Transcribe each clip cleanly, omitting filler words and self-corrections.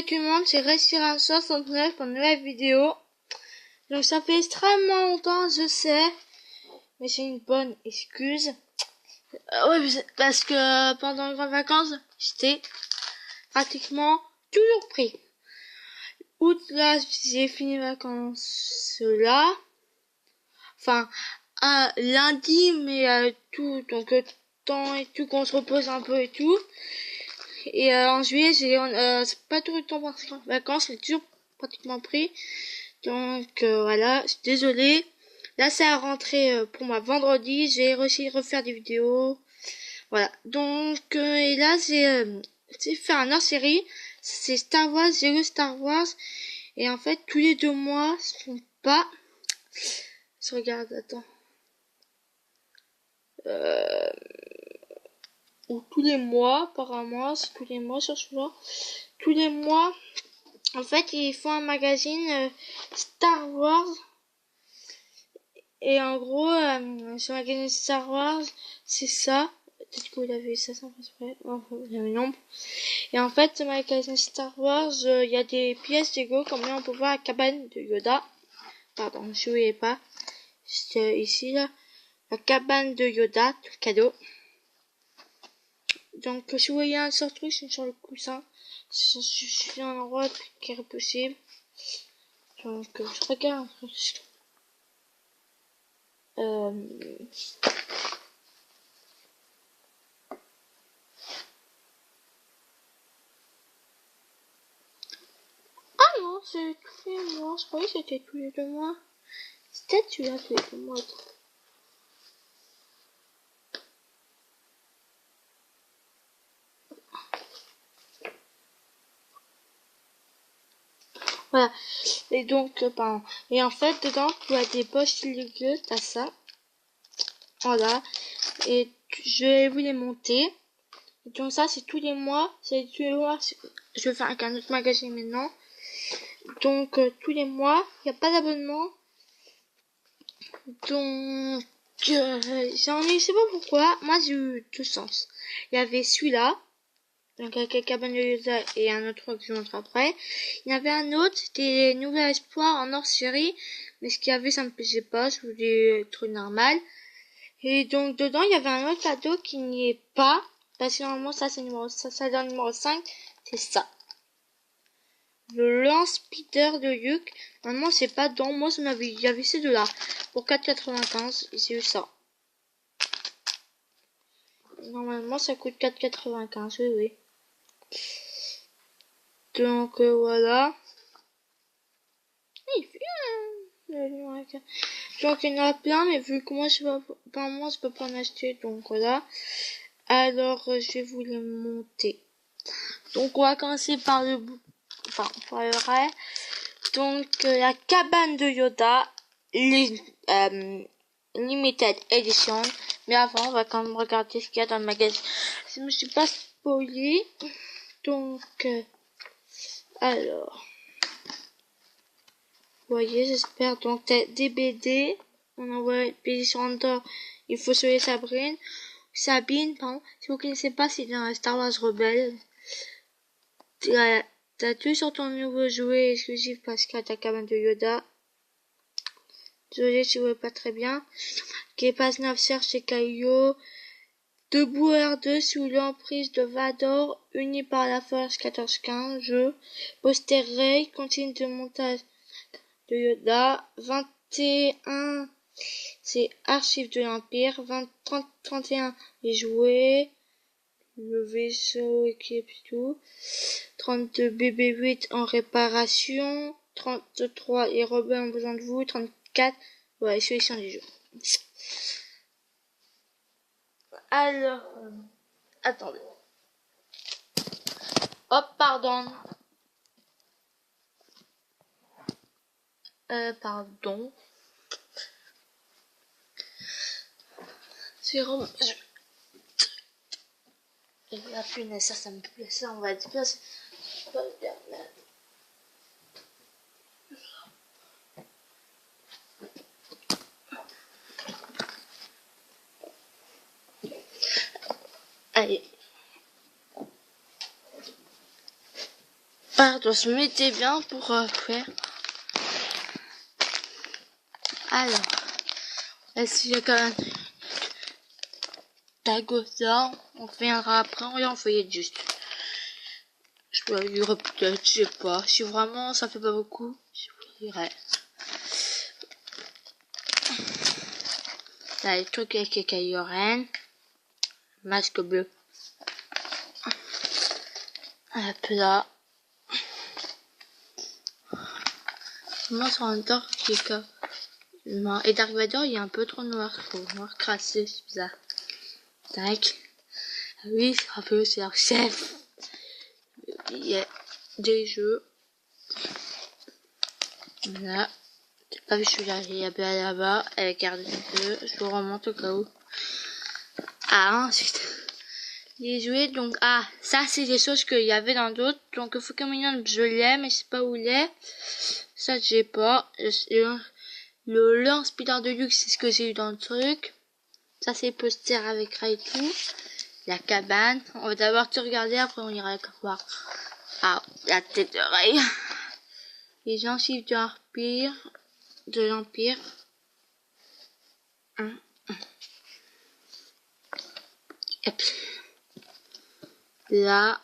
tout le monde, c'est Respiration69 pour une nouvelle vidéo. Donc ça fait extrêmement longtemps, je sais, mais c'est une bonne excuse. Ouais, parce que pendant les grandes vacances, j'étais pratiquement toujours pris. Août, là, j'ai fini les vacances là. Enfin, lundi, mais tout, donc temps et tout, qu'on se repose un peu et tout. Et en juillet, c'est pas tout le temps pour les vacances, j'ai toujours pratiquement pris. Donc voilà, je suis désolée. Là, c'est à rentrer pour moi vendredi. J'ai réussi à refaire des vidéos. Voilà. Donc et là, j'ai fait un hors-série. C'est Star Wars. J'ai lu Star Wars. Et en fait, tous les 2 mois, ce sont pas. Je regarde, attends. Ou tous les mois, apparemment, c'est tous les mois sur celui-là. Tous les mois, en fait, ils font un magazine Star Wars. Et en gros, ce magazine Star Wars, c'est ça. Peut-être que vous l'avez vu ça sans exprès. Non. Et en fait, ce magazine Star Wars, il y a des pièces Lego, comme là on peut voir la cabane de Yoda. Pardon, je ne voyais pas. C'est ici, là. La cabane de Yoda, tout cadeau. Donc, si vous voyez un seul truc, c'est sur le coussin. Je suis dans un endroit qui est possible. Donc, je regarde un truc. Ah non, c'est tous les mois. Je croyais que c'était tous les 2 mois. C'est peut-être celui-là tous les 2 mois. Voilà. Et donc, pardon. Et en fait, dedans, tu as des poches illégaux, t'as ça. Voilà. Et je vais vous les monter. Et donc ça, c'est tous les mois. C'est tous les mois. Je vais faire avec un autre magazine maintenant. Donc, tous les mois, il n'y a pas d'abonnement. Donc, j'en ai, je sais pas pourquoi. Moi, j'ai eu tout sens. Il y avait celui-là. Donc avec la cabane de Yoda et un autre que je vous montre après. Il y avait un autre, c'était Nouvel Espoir en hors-série, mais ce qu'il y avait ça me plaisait pas, je voulais être normal. Et donc dedans il y avait un autre cadeau qui n'y est pas, parce que normalement ça c'est dans le numéro 5, c'est ça. Le lance-speeder de Luke, normalement c'est pas dedans, moi il y avait ces deux là, pour 4,95, et j'ai eu ça. Normalement ça coûte 4,95, oui. Donc voilà. Donc il y en a plein, mais vu que moi je peux pas en acheter, donc voilà. Alors je vais vous les monter. Donc on va commencer par le bout, par le vrai. Donc la cabane de Yoda, limited edition. Mais avant on va quand même regarder ce qu'il y a dans le magazine. Je me suis pas spoilé. Donc alors. Vous voyez, j'espère. Donc, t'as des BD. On envoie une BD sur Andorre. Il faut sauver Sabine, pardon. Si vous connaissez pas, c'est dans Star Wars Rebelle. T'as tout sur ton nouveau jouet exclusif parce qu'à ta cabane de Yoda. Désolé si vous voyez pas très bien. Képaz 9 Serge chez Caillot. Debout R2 sous l'emprise de Vador, uni par la force 14-15, jeu. Poster Ray, continue de montage de Yoda. 21, c'est Archives de l'Empire. 31, les jouets, le vaisseau, équipe et tout. 32, BB-8 en réparation. 33, les rebelles ont besoin de vous. 34, ouais, solution du jeu. Alors, attendez. Hop, pardon. Pardon. C'est vraiment... La punaise, ça me plaît, ça, on va dire. Allez. Pardon, se mettez bien pour faire. Alors, est-ce qu'il y a quand même Tagosa, on reviendra après, on en feuillette juste. Je peux lire peut-être, je sais pas. Si vraiment ça fait pas beaucoup, je lirai. Là, les trucs avec les Kyurem. Masque bleu. Hop là. Moi, sur un temps qui est comme... Non. Et Dark Vador, il est un peu trop noir, je trouve. Noir crassé, c'est bizarre. Tac. Ah oui, un peu, c'est leur chef. Il y a des jeux. Voilà. J'ai pas vu celui-là, il y a bien là-bas. Elle garde un peu. Je vous remonte au cas où. Ah, ensuite. Les jouets, donc, ah, ça, c'est des choses qu'il y avait dans d'autres. Donc, le Pokémon, je l'ai, mais je sais pas où il est. Ça, j'ai pas. Le lance-speeder de luxe, c'est ce que j'ai eu dans le truc. Ça, c'est le poster avec Raikou. La cabane. On va d'abord tout regarder, après on ira voir. Ah, la tête d'oreille. Les gencives de l'Empire. Et puis, là.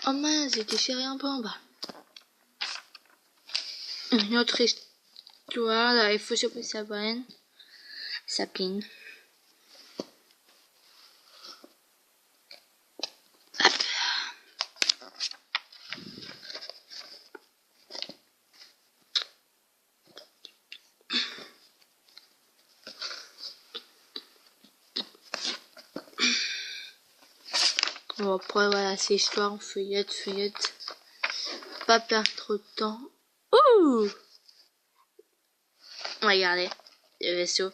Oh mince, j'ai déchiré un peu en bas. Une autre histoire, là, il faut choper Sabine. Bon, après, voilà, c'est histoire, on feuillette. Pas perdre trop de temps. Ouh! Regardez, le vaisseau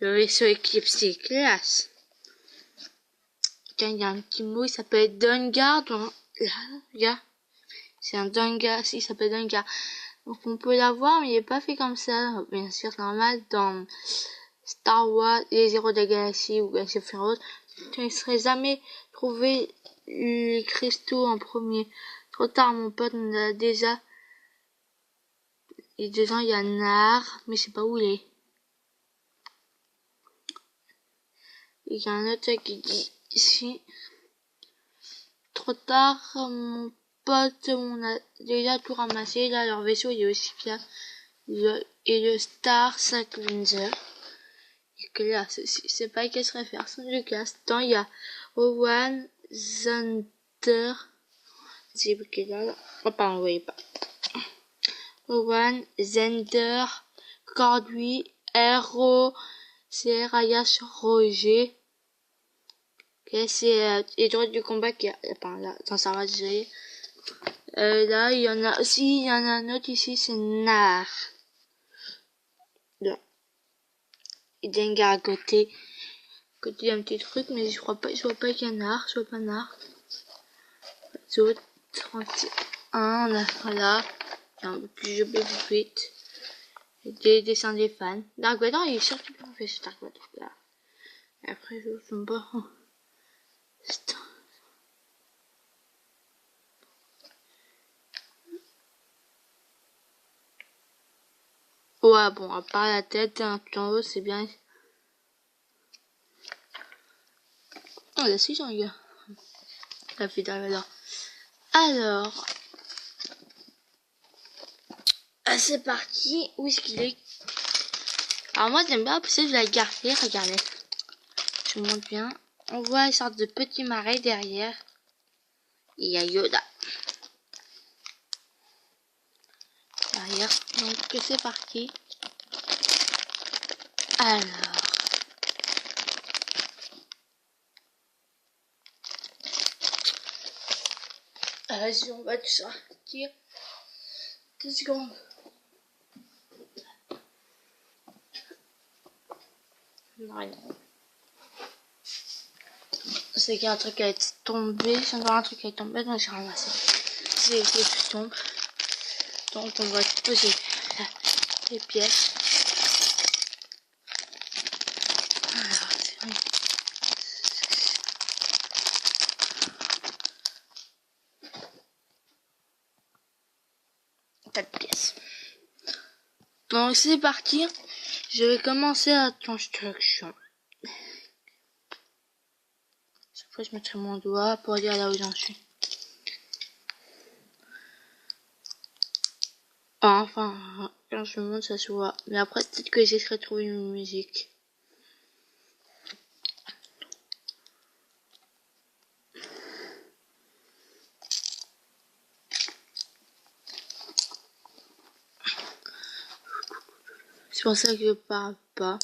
Eclipse, c'est classe. Tiens, il y a un petit mot, il s'appelle Dungard. Là, regarde. C'est un Dungard, il s'appelle Dungard. Donc on peut l'avoir, mais il est pas fait comme ça. Bien sûr, c'est normal. Dans Star Wars, les héros de la galaxie ou Galaxy of Heroes, tu ne serais jamais trouvé les cristaux en premier. Trop tard, mon pote, on a déjà. Et dedans, il y a Nar, mais je sais pas où il est. Il y a un autre qui dit ici. Trop tard, mon pote, on a déjà tout ramassé. Là, leur vaisseau, il est aussi bien. Et le Star 5 Windsor. Et que là, c'est pas qu'elle se réfère. C'est le cast. Tant il y a Owen, Zander. C'est qui là. Oh, pardon, vous voyez pas. Owen, Zender, Corduit, Hero, c'est Rayas Roger. Okay, c'est les droits du combat qui a là, dans sa rage. Là, il y en a aussi, il y en a un autre ici, c'est Nar. Là. Et Dengar à côté. Il y a un petit truc, mais je vois pas qu'il y a Nar, je vois pas Nar. Les autres, 31, on a, voilà. Un peu plus jeu vite. Des dessins des fans. Dark Vador, il est surtout bien fait ce Dark Vador là. Et après, je sais pas. Ouais, bon, à part la tête, hein, tout en haut, c'est bien. Oh, là, si, j'en ai. La fait Dark Vador. Alors. C'est parti. Où est-ce qu'il est? Alors, moi, j'aime bien pousser de la garder. Regardez. Je vous montre bien. On voit une sorte de petit marais derrière. Et il y a Yoda. Derrière. Donc, c'est parti. Alors. Vas-y, on va tout sortir. 2 secondes. Non, rien. C'est qu'il y a un truc qui a été tombé. Je viens de voir un truc qui a été tombé, donc j'ai ramassé. C'est que tout tombe. Donc on va poser les pièces. Alors, c'est vrai. 4 pièces. Donc c'est parti. Je vais commencer la construction. Cette fois je mettrai mon doigt pour dire là où j'en suis. Enfin, quand je monte ça se voit. Mais après peut-être que j'essaierai de trouver une musique. C'est pour ça que je parle pas.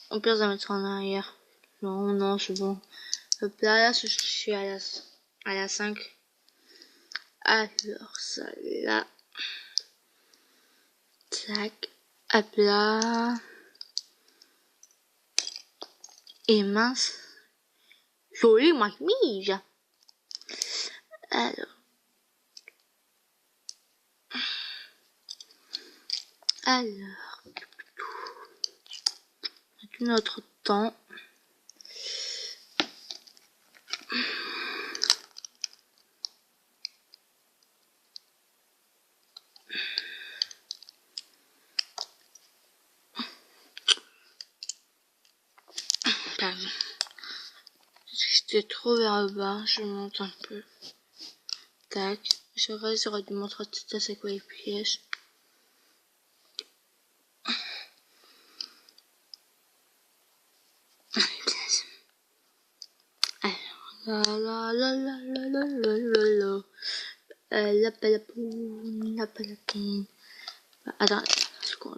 Au pire, je vais mettre en arrière. Non, c'est bon. Hop là, je suis à la 5. Alors, ça là. Tac. Hop là. Et mince. Jolie ma chemise. Alors. Tout notre temps. J'étais trop vers le bas, je monte un peu. Tac. J'aurais dû montrer tout à c'est quoi les pièges. La la la la la la la la la palapoune, la palapoune. Attends, c'est quoi?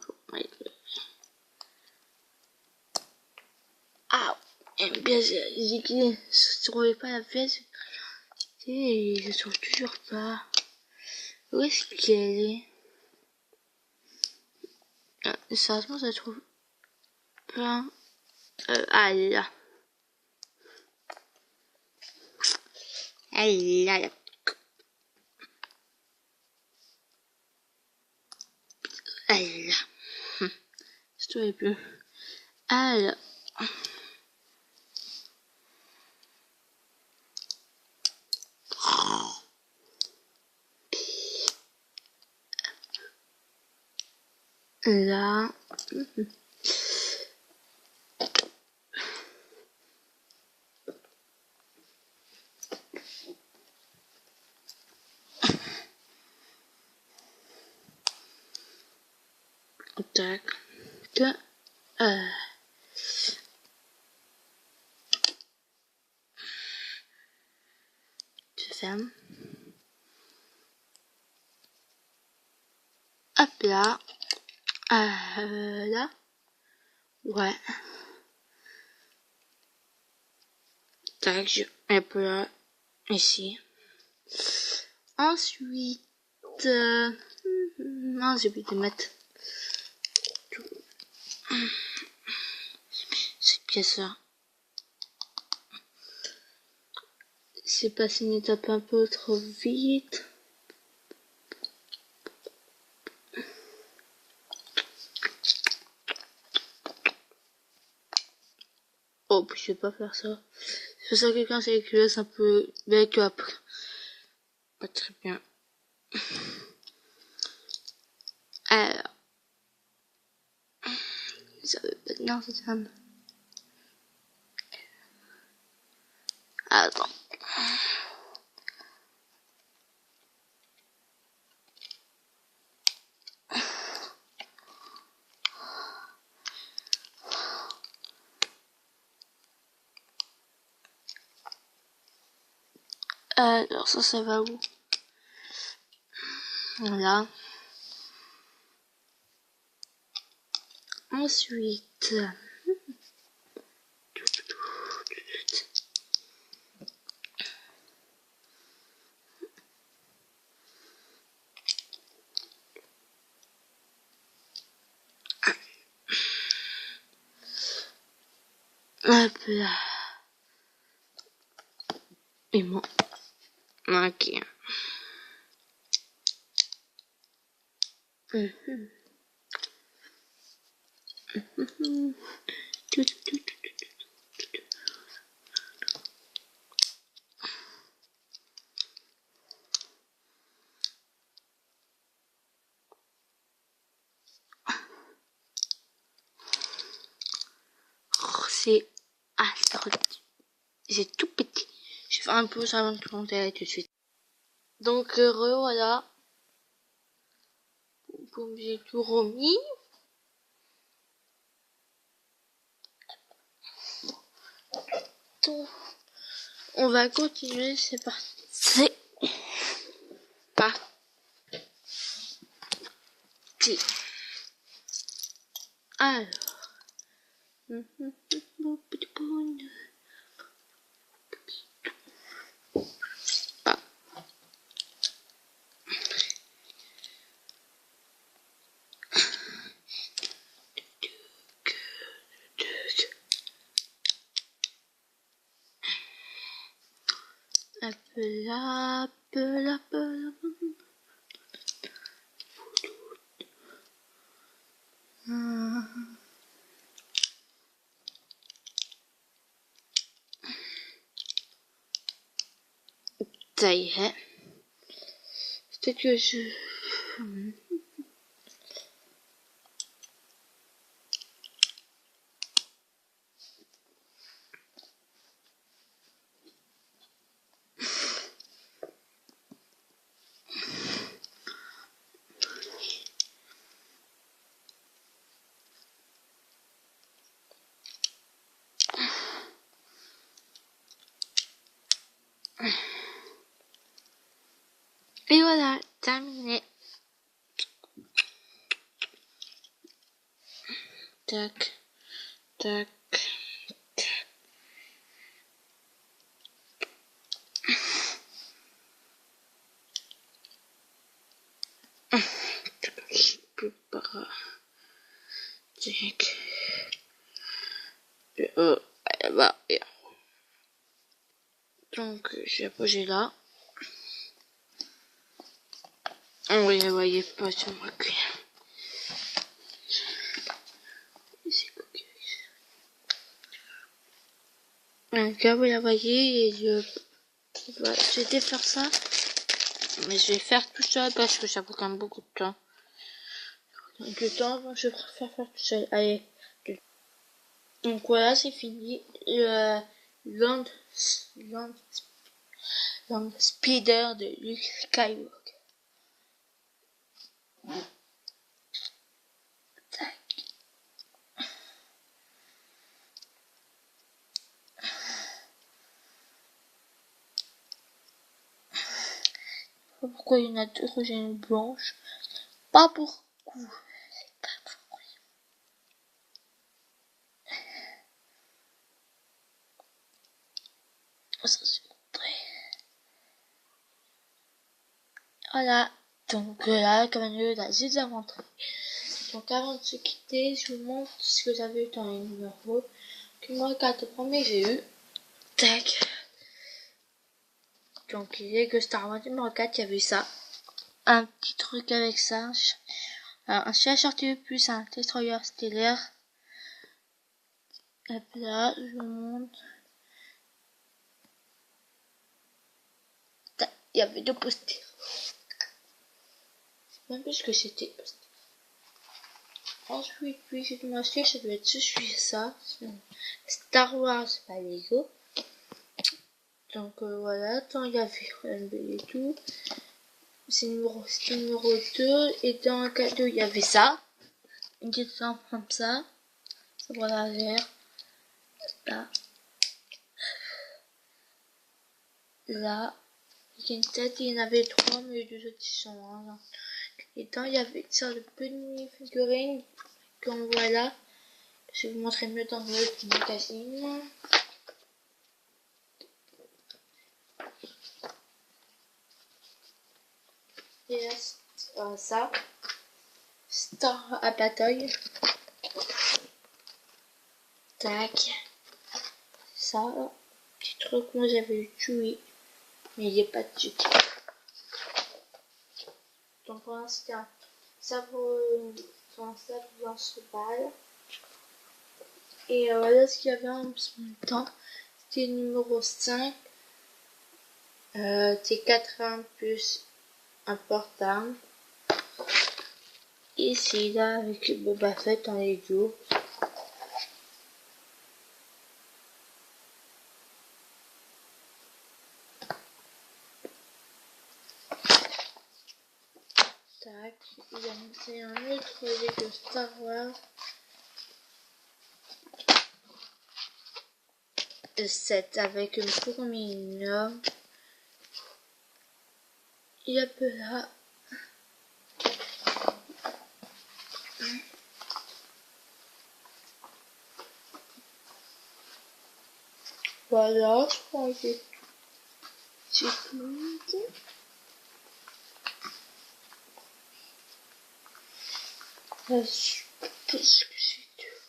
Ah, et bien j'ai dit je trouvais pas la pièce. Et je trouve toujours pas. Où est-ce qu'elle est? Sérieusement, je trouve pas. Ah là. Ah là, là. Ah là. Je trouvais plus. Ah là. Là. Tac. Je ferme. Hop là. Là. Ouais. Tac, je mets là. Ici. Ensuite. Non, j'ai oublié de mettre. Cette pièce-là. C'est passé une étape un peu trop vite. Oh, puis je vais pas faire ça. C'est pour ça que quelqu'un c'est que laisse un peu backup. Pas très bien. Alors. Ça veut pas bien cette femme. Attends. Alors ça va où? Voilà. Ensuite. Hop là. Et bon. Ok. c'est c'est tout petit. Je vais faire un pause avant de commenter tout de suite. Donc voilà. J'ai tout remis. Donc, on va continuer, c'est parti. C'est parti. Alors. Ça y est. C'est que je... Et voilà, terminé. Tac, tac, tac. Je peux pas. Tac. Là-bas. Donc, je vais poser là. On ne les voyait pas sur ma cuillère. Donc là, vous la voyez, et je vais défaire ça. Mais je vais faire tout seul parce que ça prend quand même beaucoup de temps. Donc le temps, je préfère faire tout seul. Allez. Donc voilà, c'est fini. Land Speeder de Luke Skywalker. Tac. Pourquoi il y en a deux rouges et une blanche? Pas pour coup. C'est pas pourquoi. Ça se montrer. Voilà. Donc là, comme on la j'ai déjà montré. Donc avant de se quitter, je vous montre ce que j'avais eu dans les numéros. Numéro 4, le premier j'ai eu. Tac. Donc Lego Star Wars numéro 4, il y avait eu ça. Un petit truc avec ça. Un siège sorti plus un destroyer stellaire. Hop là, je vous montre. Il y avait deux posters. Je sais même plus ce que c'était. Ensuite, puis j'ai dû m'acheter, ça doit être ça. Star Wars, pas Lego. Donc voilà, tant il y avait RMB et tout. C'est numéro 2. Et dans le cadeau, il y avait ça. Une petite lampe comme ça. Sabre laser. Là. Là. Il y a une tête, il y en avait 3, mais les 2 autres ils sont là. Et dans, il y avait ça de petite figurine. Comme voilà. Je vais vous montrer mieux dans le magazine. Et là, ça. Star à bataille. Tac. Ça. Petit truc, moi j'avais eu Chewie. Mais il n'y a pas de Chewie. Donc voilà, c'était un sabre lance-balle. Et voilà ce qu'il y avait en même temps. C'était le numéro 5. T4 plus un portable. Et c'est là avec Boba Fett en Lego. Tac, il a monté un autre Lego Star Wars. Le 7 avec une fourmi énorme. Il y a peu là. Voilà, je crois que c'est tout. Je pense que c'est tout.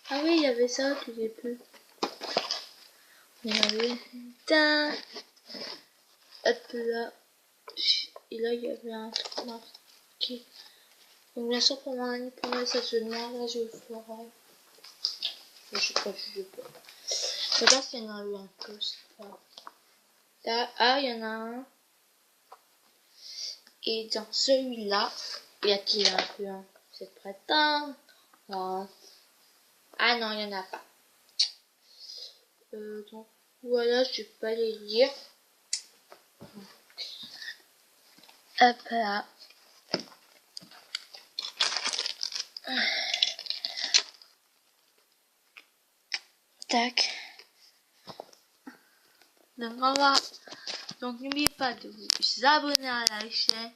Ah oui, il y avait ça au tout début. Il y avait un hop là. Et là, il y avait un truc marqué. Donc, bien sûr, pour mon année première, ça se demande. Là, je le ferai. Je sais pas si je peux. Je pense qu'il y en a eu un peu. Là, ah, il y en a un. Et dans celui-là, y a-t-il un peu un cette printemps? Ah non, il n'y en a pas. Donc voilà, je vais pas les lire. Hop là. Tac. Donc voilà. Donc n'oubliez pas de vous abonner à la chaîne.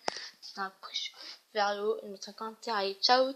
Vers le haut et mettre un commentaire. Allez, ciao,